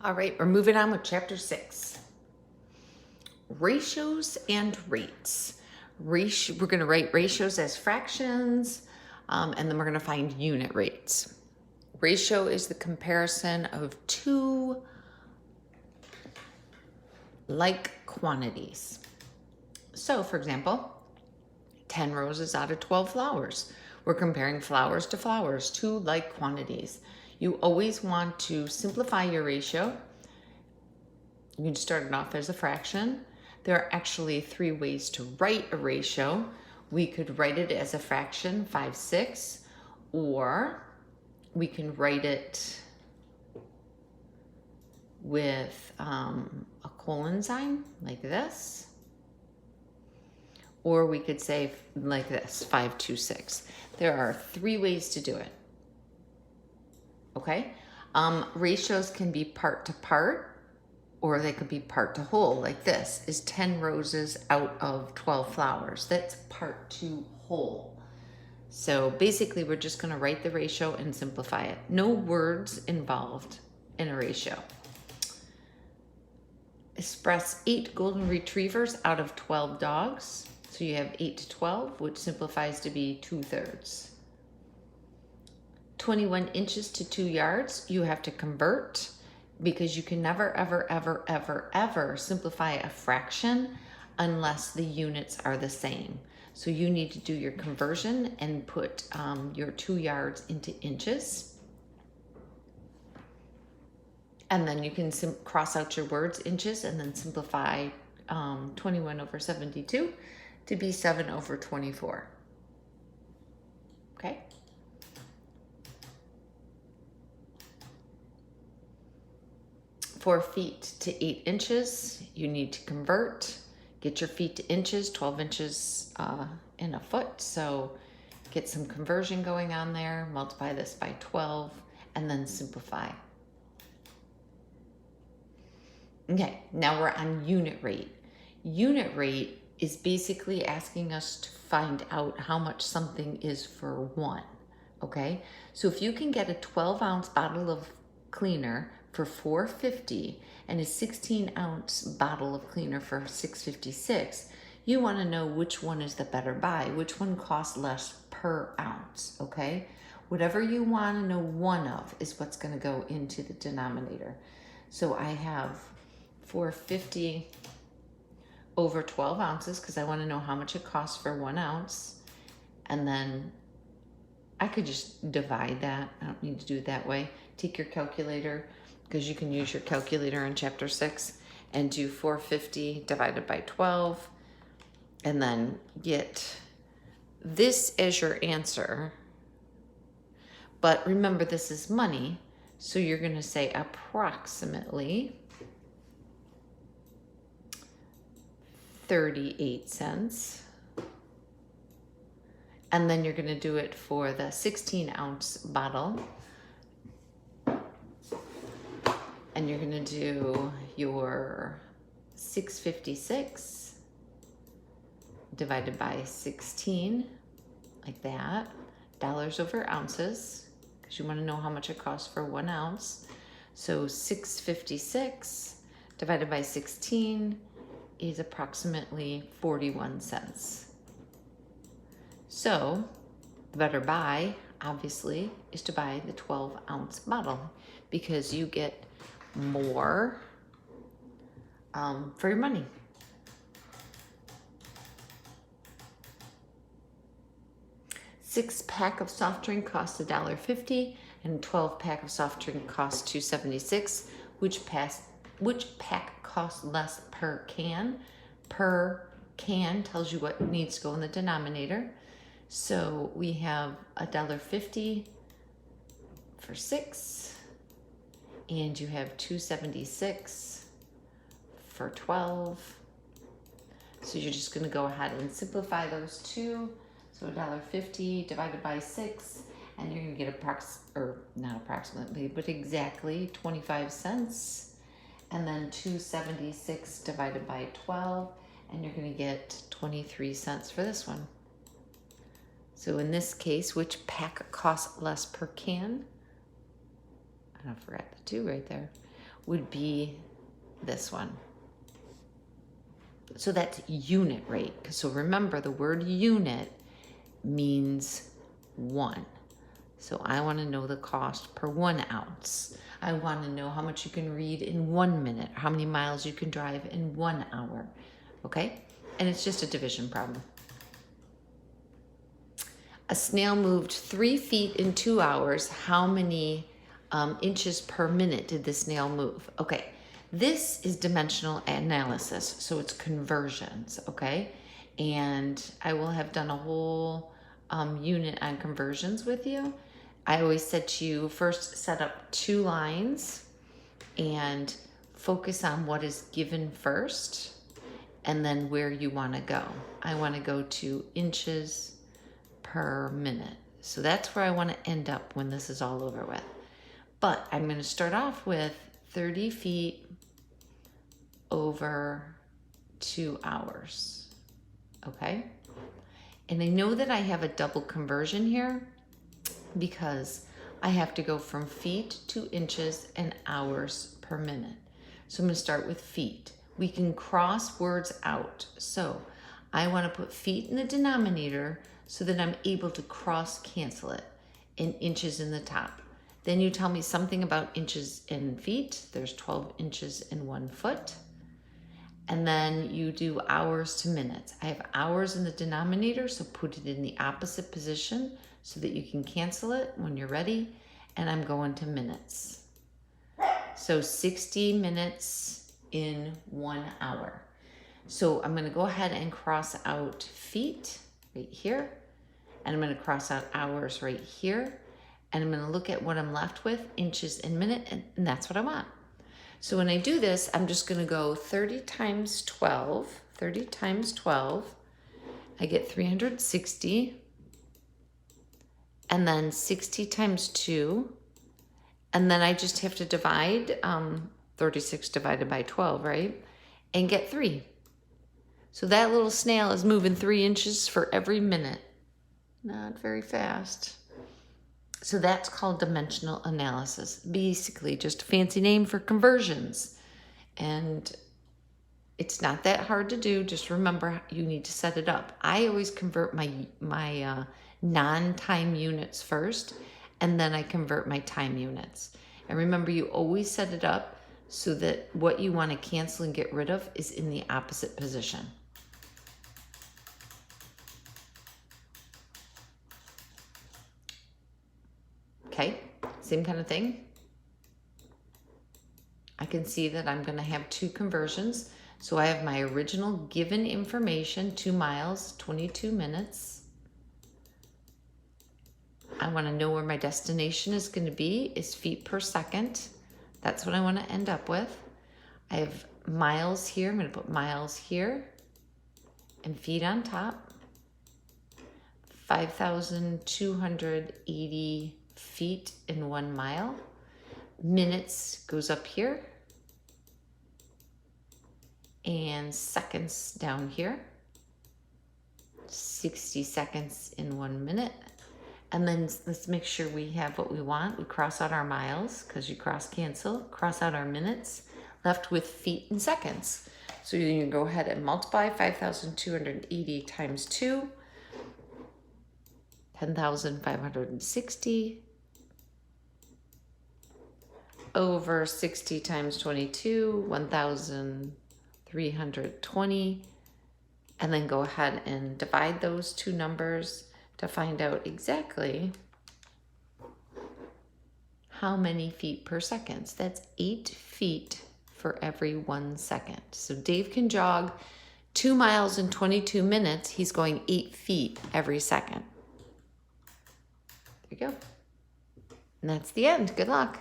All right, we're moving on with chapter 6. Ratios and rates. We're going to write ratios as fractions, and then we're going to find unit rates. Ratio is the comparison of two like quantities. So, for example, 10 roses out of 12 flowers. We're comparing flowers to flowers, two like quantities. You always want to simplify your ratio. You can start it off as a fraction. There are actually 3 ways to write a ratio. We could write it as a fraction, 5/6, or we can write it with a colon sign like this, or we could say like this, 5/2/6. There are 3 ways to do it. Okay? Ratios can be part to part, or they could be part to whole, like this is 10 roses out of 12 flowers. That's part to whole. So basically, we're just going to write the ratio and simplify it. No words involved in a ratio. Express 8 golden retrievers out of 12 dogs. So you have 8 to 12, which simplifies to be 2/3. 21 inches to 2 yards, you have to convert, because you can never, ever, ever, ever, ever simplify a fraction unless the units are the same. So you need to do your conversion and put your 2 yards into inches. And then you can cross out your words, inches, and then simplify 21 over 72 to be 7 over 24. Okay? For feet to 8 inches, you need to convert. Get your feet to inches, 12 inches in a foot. So get some conversion going on there. Multiply this by 12 and then simplify. Okay, now we're on unit rate. Unit rate is basically asking us to find out how much something is for 1. Okay, so if you can get a 12-ounce bottle of cleaner for $4.50 and a 16-ounce bottle of cleaner for $6.56, you want to know which one is the better buy, which one costs less per ounce, okay? Whatever you want to know one of is what's going to go into the denominator. So I have $4.50 over 12 ounces because I want to know how much it costs for 1 ounce. And then I could just divide that. I don't need to do it that way. Take your calculator, because you can use your calculator in chapter 6, and do 450 divided by 12, and then get this as your answer. But remember, this is money, so you're going to say approximately 38 cents. And then you're going to do it for the 16-ounce bottle. And you're going to do your $6.56 divided by 16, like that. Dollars over ounces, because you want to know how much it costs for 1 ounce. So $6.56 divided by 16 is approximately 41 cents. So the better buy, obviously, is to buy the 12-ounce bottle, because you get more for your money. Six-pack of soft drink costs $1.50, and 12-pack of soft drink costs $2.76. Which pack costs less per can? Per can tells you what needs to go in the denominator. So we have $1.50 for 6, and you have $2.76 for 12. So you're just going to go ahead and simplify those two. So $1.50 divided by 6, and you're going to get not approximately, but exactly 25 cents. And then $2.76 divided by 12, and you're going to get 23 cents for this one. So in this case, which pack costs less per can? I forgot the 2 right there. would be this one. So that's unit rate. So remember, the word unit means one. So I want to know the cost per 1 ounce. I want to know how much you can read in 1 minute, how many miles you can drive in 1 hour. Okay? And it's just a division problem. A snail moved 3 feet in 2 hours. How many inches per minute did the snail move? Okay, this is dimensional analysis, so it's conversions, okay? And I will have done a whole unit on conversions with you. I always said to you, first set up 2 lines and focus on what is given first and then where you want to go. I want to go to inches per minute. So that's where I want to end up when this is all over with. But I'm going to start off with 30 feet over 2 hours. Okay? And I know that I have a double conversion here because I have to go from feet to inches and hours per minute. So I'm going to start with feet. We can cross words out. So I want to put feet in the denominator so that I'm able to cross cancel it, and inches in the top. Then you tell me something about inches and feet. There's 12 inches in 1 foot. And then you do hours to minutes. I have hours in the denominator, so put it in the opposite position so that you can cancel it when you're ready. And I'm going to minutes. So 60 minutes in 1 hour. So I'm going to go ahead and cross out feet right here. And I'm going to cross out hours right here. And I'm going to look at what I'm left with, inches in minute, and that's what I want. So when I do this, I'm just going to go 30 times 12. 30 times 12. I get 360. And then 60 times 2. And then I just have to divide 36 divided by 12, right? And get 3. So that little snail is moving 3 inches for every minute. Not very fast. So that's called dimensional analysis. Basically, just a fancy name for conversions. And it's not that hard to do. Just remember, you need to set it up. I always convert my non-time units first, and then I convert my time units. And remember, you always set it up so that what you want to cancel and get rid of is in the opposite position. Okay, same kind of thing. I can see that I'm going to have 2 conversions. So I have my original given information, 2 miles, 22 minutes. I want to know where my destination is going to be, is feet per second. That's what I want to end up with. I have miles here. I'm going to put miles here and feet on top. 5,280 feet in 1 mile. Minutes goes up here. And seconds down here. 60 seconds in 1 minute. And then let's make sure we have what we want. We cross out our miles because you cross cancel. Cross out our minutes. Left with feet and seconds. So you can go ahead and multiply 5,280 times 2. 10,560 over 60 times 22, 1,320, and then go ahead and divide those 2 numbers to find out exactly how many feet per second. That's 8 feet for every 1 second. So Dave can jog 2 miles in 22 minutes. He's going 8 feet every second. There you go. And that's the end. Good luck.